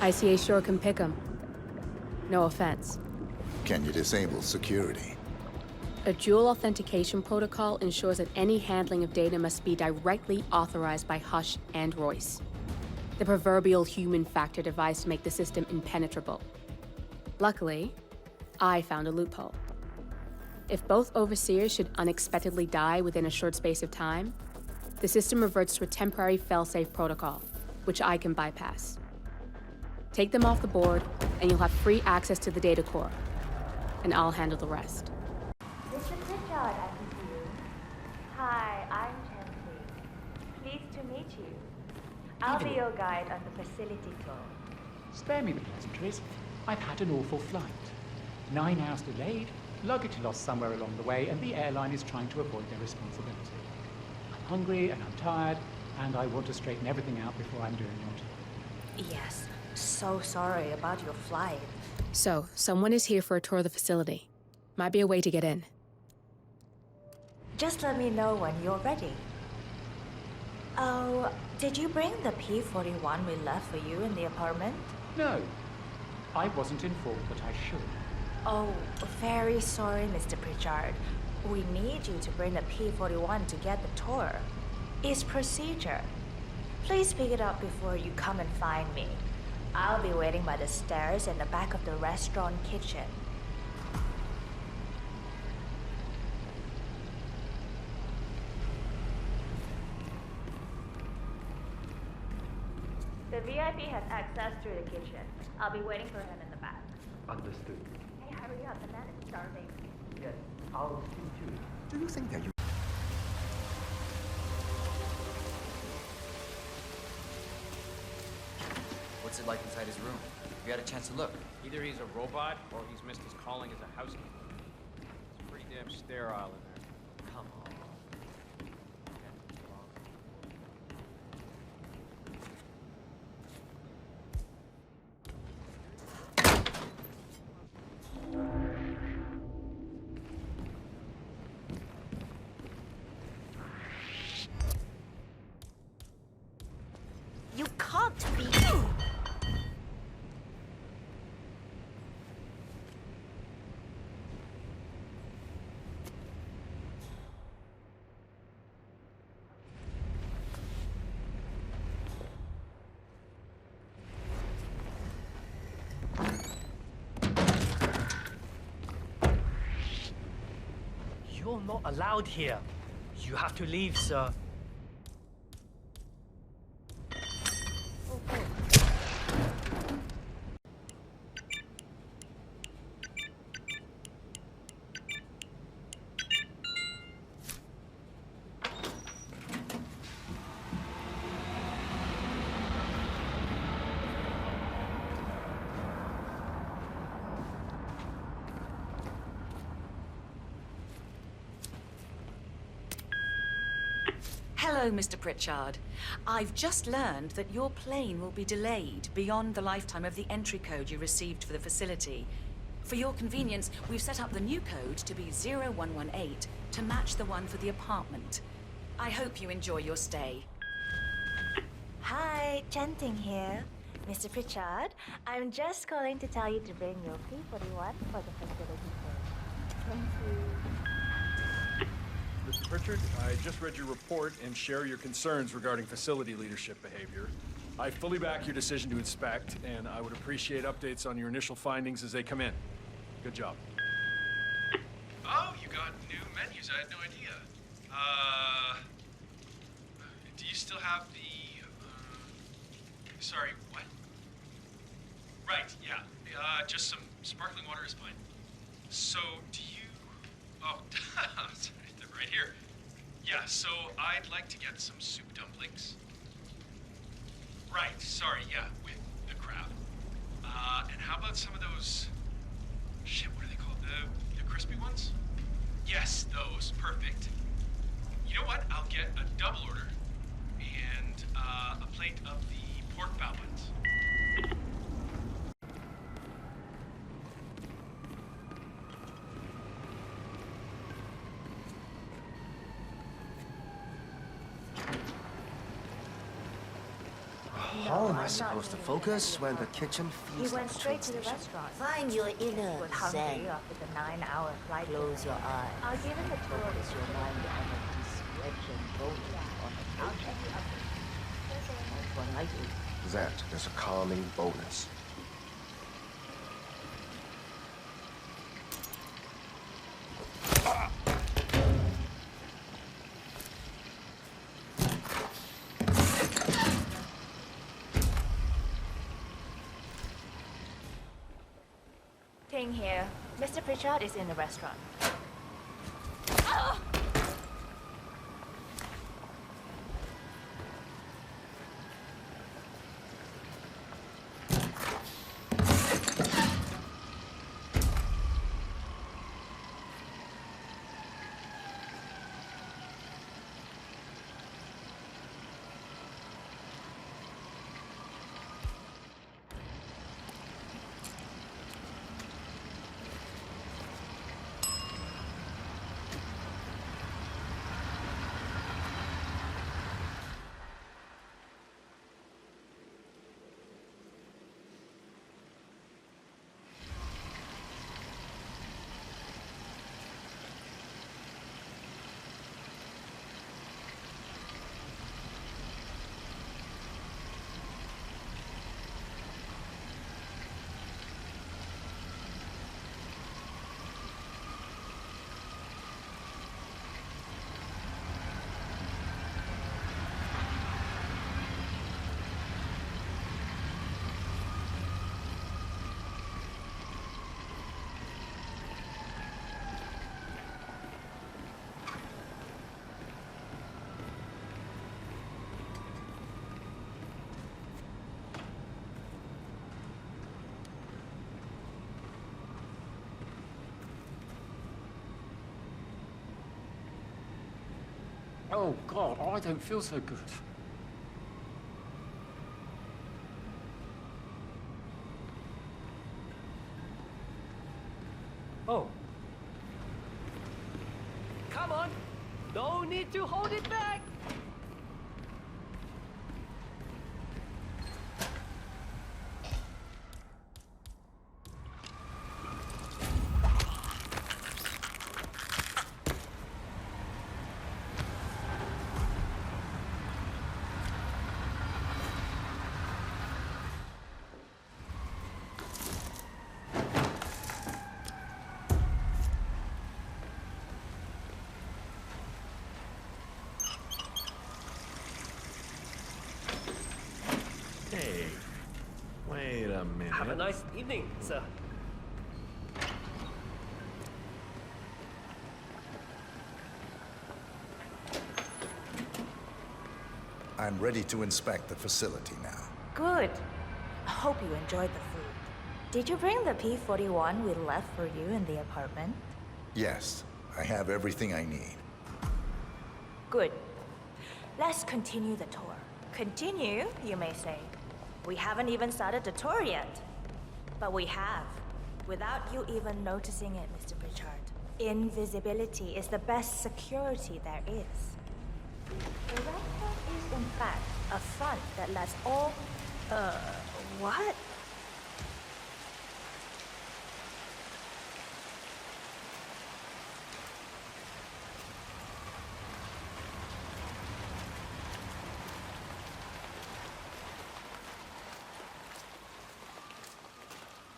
ICA sure can pick 'em. No offense. Can you disable security? A dual authentication protocol ensures that any handling of data must be directly authorized by Hush and Royce. The proverbial human factor device to make the system impenetrable. Luckily, I found a loophole. If both overseers should unexpectedly die within a short space of time, the system reverts to a temporary fail-safe protocol, which I can bypass. Take them off the board, and you'll have free access to the data core. And I'll handle the rest. Mr. Pritchard, I presume. Hi, I'm Chancy. Pleased to meet you. I'll be your guide on the facility tour. Spare me the pleasantries. I've had an awful flight. 9 hours delayed, luggage lost somewhere along the way, and the airline is trying to avoid their responsibility. I'm hungry and I'm tired, and I want to straighten everything out before I'm doing your job. Yes, so sorry about your flight. So, someone is here for a tour of the facility. Might be a way to get in. Just let me know when you're ready. Oh, did you bring the P-41 we left for you in the apartment? No, I wasn't informed that I should. Oh, very sorry, Mr. Pritchard. We need you to bring the P-41 to get the tour. It's procedure. Please pick it up before you come and find me. I'll be waiting by the stairs in the back of the restaurant kitchen. The VIP has access through the kitchen. I'll be waiting for him in the back. Understood. Hey, hurry up, the man is starving. Yes, I'll see to it. Do you think that you... What's it like inside his room? Have you had a chance to look? Either he's a robot or he's missed his calling as a housekeeper. It's pretty damn sterile in there. Come on. You can't be. You're not allowed here. You have to leave, sir. Hello, Mr. Pritchard. I've just learned that your plane will be delayed beyond the lifetime of the entry code you received for the facility. For your convenience, we've set up the new code to be 0118 to match the one for the apartment. I hope you enjoy your stay. Hi, Chanting here. Mr. Pritchard, I'm just calling to tell you to bring your P-41 for the facility tour. Thank you. Mr. Pritchard, I just read your report and share your concerns regarding facility leadership behavior. I fully back your decision to inspect, and I would appreciate updates on your initial findings as they come in. Good job. Oh, you got new menus. I had no idea. Do you still have the, sorry, what? Right, yeah. Just some sparkling water is fine. So, do you... Oh, sorry, they're right here. Yeah, so I'd like to get some soup dumplings. Right, sorry, yeah, with the crab. And how about some of those... Shit, what are they called? The crispy ones? Yes, those. Perfect. You know what? I'll get a double order. And, a plate of the pork bao buns. How am I supposed to focus when the kitchen He feels like went a straight train to the station? restaurant. Find your He inner was hungry zen. after the 9-hour flight. Close your eyes. I'll give him the tour. Focus your mind on a discretion bonus on a paycheck. That's one I do. That is a calming bonus. Ting here. Mr. Pritchard is in the restaurant. Oh, God, I don't feel so good. Oh. Come on! No need to hold it back! Hey, wait a minute. Have a nice evening, sir. I'm ready to inspect the facility now. Good. I hope you enjoyed the food. Did you bring the P-41 we left for you in the apartment? Yes, I have everything I need. Good. Let's continue the tour. Continue, you may say. We haven't even started the tour yet. But we have, without you even noticing it, Mr. Pritchard. Invisibility is the best security there is. The restaurant is, in fact, a front that lets all... what?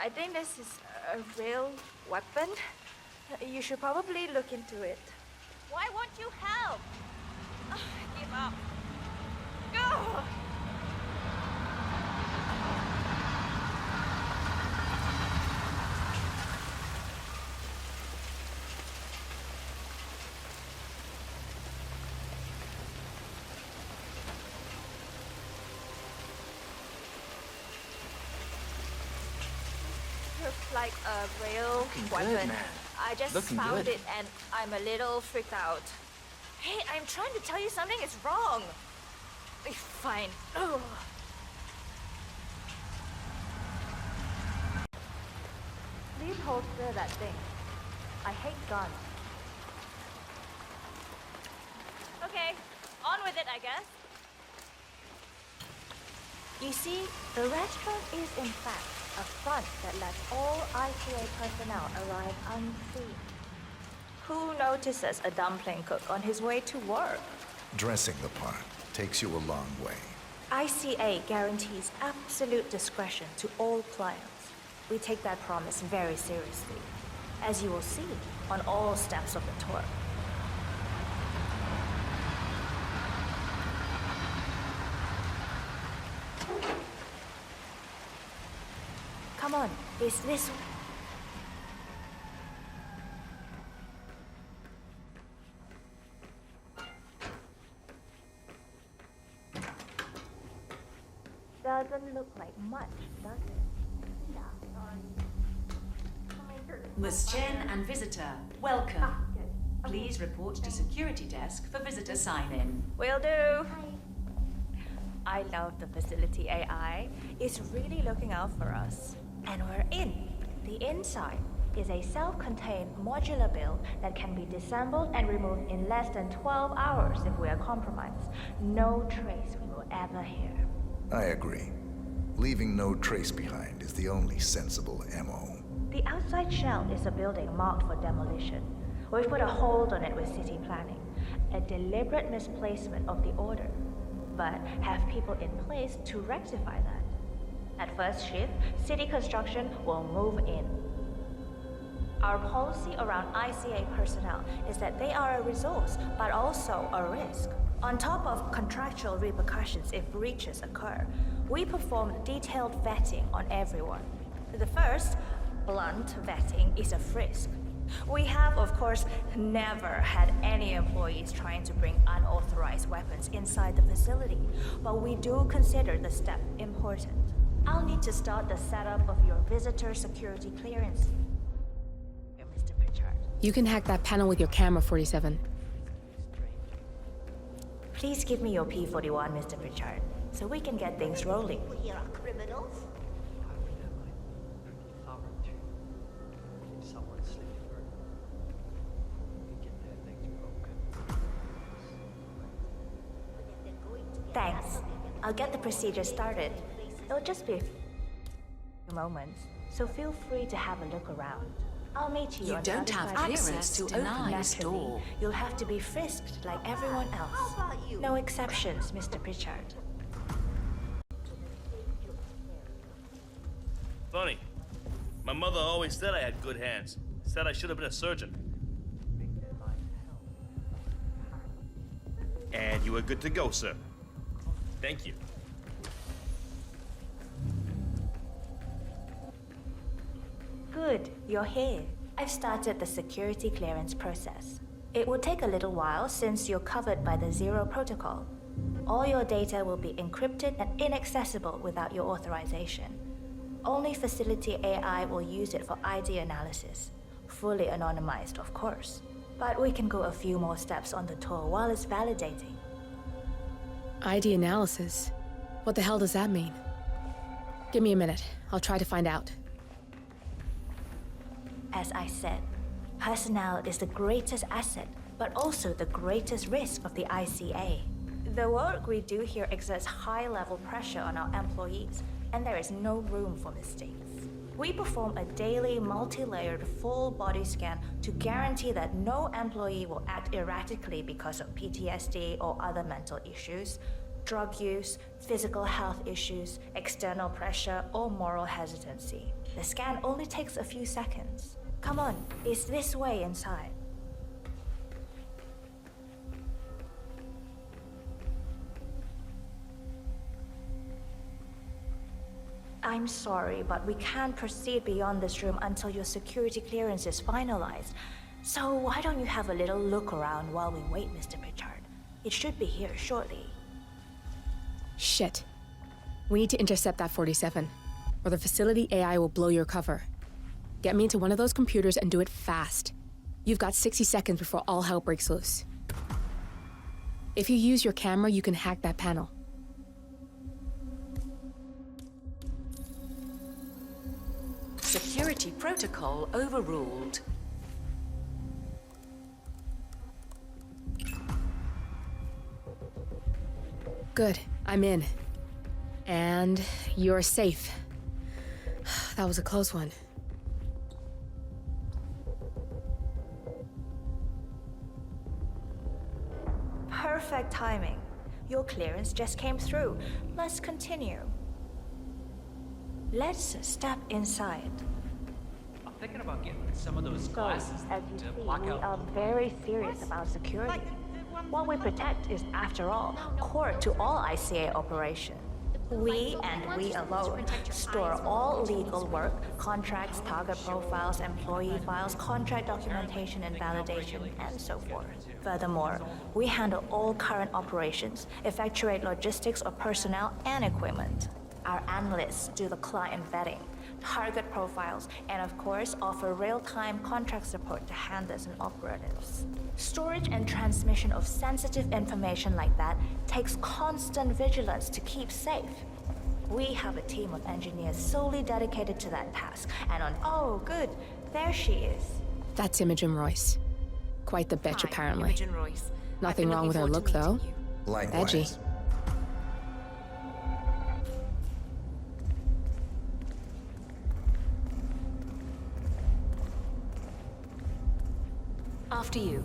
I think this is a real weapon. You should probably look into it. Why won't you help? Give up. Go! Looks like a real weapon. Good, man. I just Looking found good. it and I'm a little freaked out. Hey, I'm trying to tell you something is wrong. Fine. Ugh. Please holster that thing. I hate guns. Okay, on with it, I guess. You see, the restaurant is in fact a front that lets all ICA personnel arrive unseen. Who notices a dumpling cook on his way to work? Dressing the part takes you a long way. ICA guarantees absolute discretion to all clients. We take that promise very seriously, as you will see on all steps of the tour. Come on, it's this. Doesn't look like much, does it? Ms. Chen and visitor, welcome. Please report to security desk for visitor sign-in. Will do. I love the facility AI. It's really looking out for us. And we're in. The inside is a self-contained modular build that can be disassembled and removed in less than 12 hours if we are compromised. No trace we will ever hear. I agree. Leaving no trace behind is the only sensible MO. The outside shell is a building marked for demolition. We've put a hold on it with city planning. A deliberate misplacement of the order. But have people in place to rectify that. At first shift, city construction will move in. Our policy around ICA personnel is that they are a resource, but also a risk. On top of contractual repercussions if breaches occur, we perform detailed vetting on everyone. The first, blunt vetting, is a frisk. We have, of course, never had any employees trying to bring unauthorized weapons inside the facility, but we do consider the step important. I'll need to start the setup of your visitor security clearance. Mr. Pritchard. You can hack that panel with your camera, 47. Please give me your P41, Mr. Pritchard, so we can get things rolling. We are criminals. Thanks. I'll get the procedure started. It'll just be a few moments, so feel free to have a look around. I'll meet you. You on don't the other have side of clearance the to door. open this Naturally, door. You'll have to be frisked like everyone else. How about you? No exceptions, Mr. Pritchard. Funny. My mother always said I had good hands. Said I should have been a surgeon. And you were good to go, sir. Thank you. Good, you're here. I've started the security clearance process. It will take a little while since you're covered by the Zero Protocol. All your data will be encrypted and inaccessible without your authorization. Only facility AI will use it for ID analysis. Fully anonymized, of course. But we can go a few more steps on the tour while it's validating. ID analysis? What the hell does that mean? Give me a minute. I'll try to find out. As I said, personnel is the greatest asset, but also the greatest risk of the ICA. The work we do here exerts high-level pressure on our employees, and there is no room for mistakes. We perform a daily, multi-layered, full-body scan to guarantee that no employee will act erratically because of PTSD or other mental issues, drug use, physical health issues, external pressure, or moral hesitancy. The scan only takes a few seconds. Come on, it's this way inside. I'm sorry, but we can't proceed beyond this room until your security clearance is finalized. So why don't you have a little look around while we wait, Mr. Pritchard? It should be here shortly. Shit. We need to intercept that 47, or the facility AI will blow your cover. Get me into one of those computers and do it fast. You've got 60 seconds before all hell breaks loose. If you use your camera, you can hack that panel. Security protocol overruled. Good, I'm in. And you're safe. That was a close one. Perfect timing. Your clearance just came through. Let's continue. Let's step inside. I'm thinking about getting some of those So, glasses as you to see, block we out. are very serious about security. What we protect is, after all, core to all ICA operations. We and we alone store all legal work, contracts, target profiles, employee files, contract documentation and validation, and so forth. Furthermore, we handle all current operations, effectuate logistics of personnel and equipment. Our analysts do the client vetting, target profiles, and of course offer real-time contract support to handlers and operatives. Storage and transmission of sensitive information like that takes constant vigilance to keep safe. We have a team of engineers solely dedicated to that task, and oh good, there she is. That's Imogen Royce. Quite the bitch, Hi, apparently. Imogen Royce. Nothing wrong with her look, though. Likewise. Edgy. After you.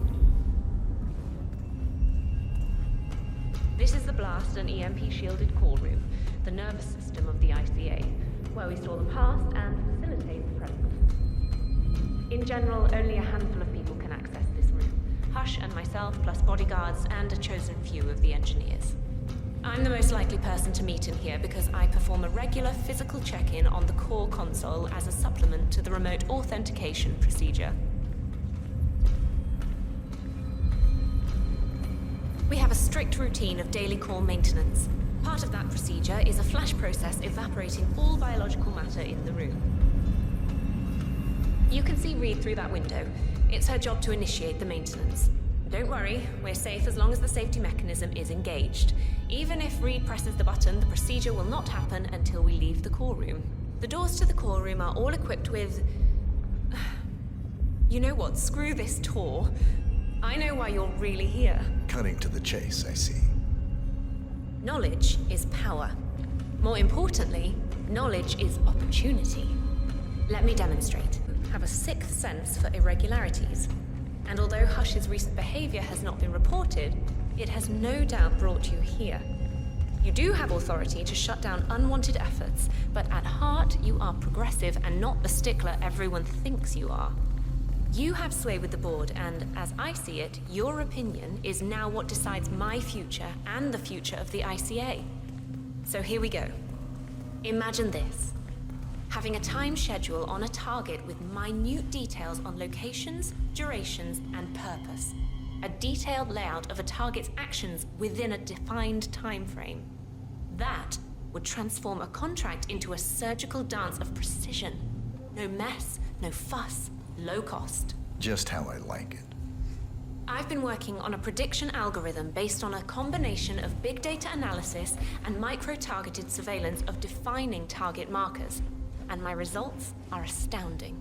This is the blast and EMP shielded call room, the nervous system of the ICA, where we store the past and facilitate the present. In general, only a handful of people can access this room. Hush and myself, plus bodyguards and a chosen few of the engineers. I'm the most likely person to meet in here because I perform a regular physical check-in on the core console as a supplement to the remote authentication procedure. We have a strict routine of daily core maintenance. Part of that procedure is a flash process evaporating all biological matter in the room. You can see Reed through that window. It's her job to initiate the maintenance. Don't worry, we're safe as long as the safety mechanism is engaged. Even if Reed presses the button, the procedure will not happen until we leave the core room. The doors to the core room are all equipped with... You know what? Screw this tour. I know why you're really here. Cutting to the chase, I see. Knowledge is power. More importantly, knowledge is opportunity. Let me demonstrate. Have a sixth sense for irregularities. And although Hush's recent behavior has not been reported, it has no doubt brought you here. You do have authority to shut down unwanted efforts, but at heart, you are progressive and not the stickler everyone thinks you are. You have sway with the board, and as I see it, your opinion is now what decides my future and the future of the ICA. So here we go. Imagine this. Having a time schedule on a target with minute details on locations, durations, and purpose. A detailed layout of a target's actions within a defined time frame. That would transform a contract into a surgical dance of precision. No mess, no fuss. Low cost. Just how I like it. I've been working on a prediction algorithm based on a combination of big data analysis and micro-targeted surveillance of defining target markers, and my results are astounding.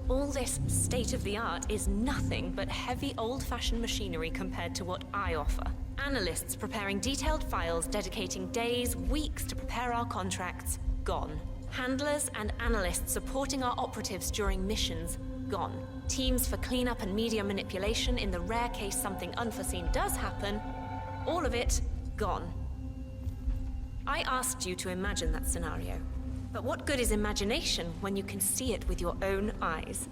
All this state-of-the-art is nothing but heavy old-fashioned machinery compared to what I offer. Analysts preparing detailed files dedicating days, weeks to prepare our contracts, gone. Handlers and analysts supporting our operatives during missions, gone. Teams for cleanup and media manipulation in the rare case something unforeseen does happen, all of it, gone. I asked you to imagine that scenario, but what good is imagination when you can see it with your own eyes?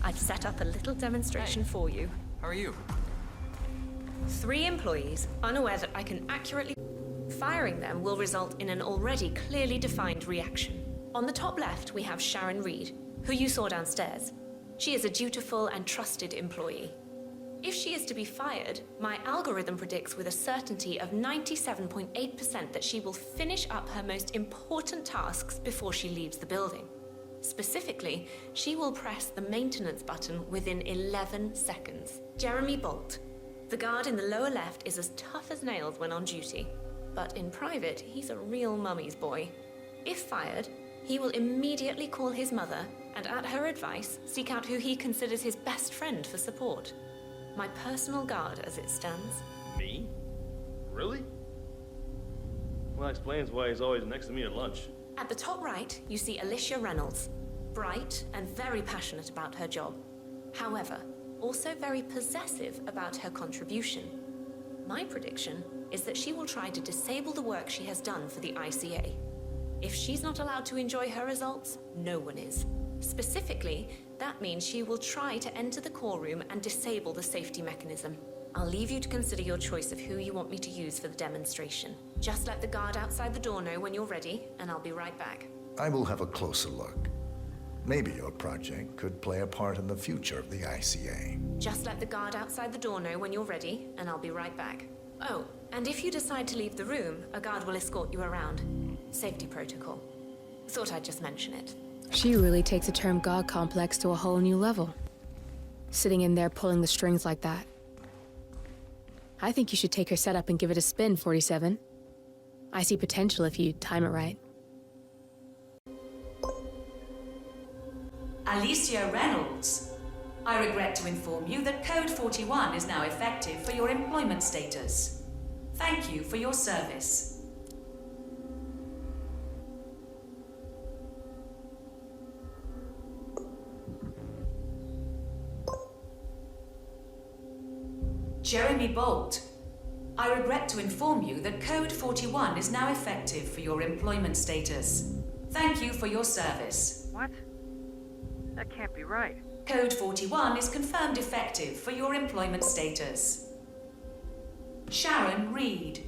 I've set up a little demonstration for you. How are you? 3 employees, unaware that I can accurately... Firing them will result in an already clearly defined reaction. On the top left, we have Sharon Reed, who you saw downstairs. She is a dutiful and trusted employee. If she is to be fired, my algorithm predicts with a certainty of 97.8% that she will finish up her most important tasks before she leaves the building. Specifically, she will press the maintenance button within 11 seconds. Jeremy Bolt. The guard in the lower left is as tough as nails when on duty, but in private, he's a real mummy's boy. If fired, he will immediately call his mother and, at her advice, seek out who he considers his best friend for support. My personal guard as it stands. Me? Really? Well, that explains why he's always next to me at lunch. At the top right, you see Alicia Reynolds. Bright and very passionate about her job. However, also very possessive about her contribution. My prediction is that she will try to disable the work she has done for the ICA. If she's not allowed to enjoy her results, no one is. Specifically, that means she will try to enter the core room and disable the safety mechanism. I'll leave you to consider your choice of who you want me to use for the demonstration. Just let the guard outside the door know when you're ready, and I'll be right back. I will have a closer look. Maybe your project could play a part in the future of the ICA. Just let the guard outside the door know when you're ready, and I'll be right back. Oh, and if you decide to leave the room, a guard will escort you around. Safety protocol. Thought I'd just mention it. She really takes the term God complex to a whole new level. Sitting in there pulling the strings like that. I think you should take her setup and give it a spin, 47. I see potential if you time it right. Alicia Reynolds. I regret to inform you that Code 41 is now effective for your employment status. Thank you for your service. Jeremy Bolt. I regret to inform you that Code 41 is now effective for your employment status. Thank you for your service. What? That can't be right. Code 41 is confirmed effective for your employment status. Sharon Reed.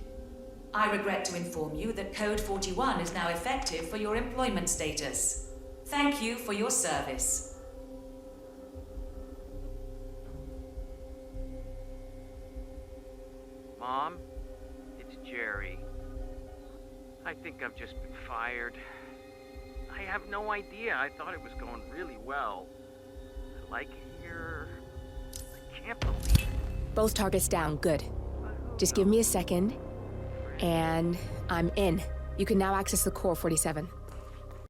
I regret to inform you that Code 41 is now effective for your employment status. Thank you for your service. Mom, it's Jerry. I think I've just been fired. I have no idea. I thought it was going really well. I like it here. I can't believe it. Both targets down, good. Just give me a second, and I'm in. You can now access the core, 47.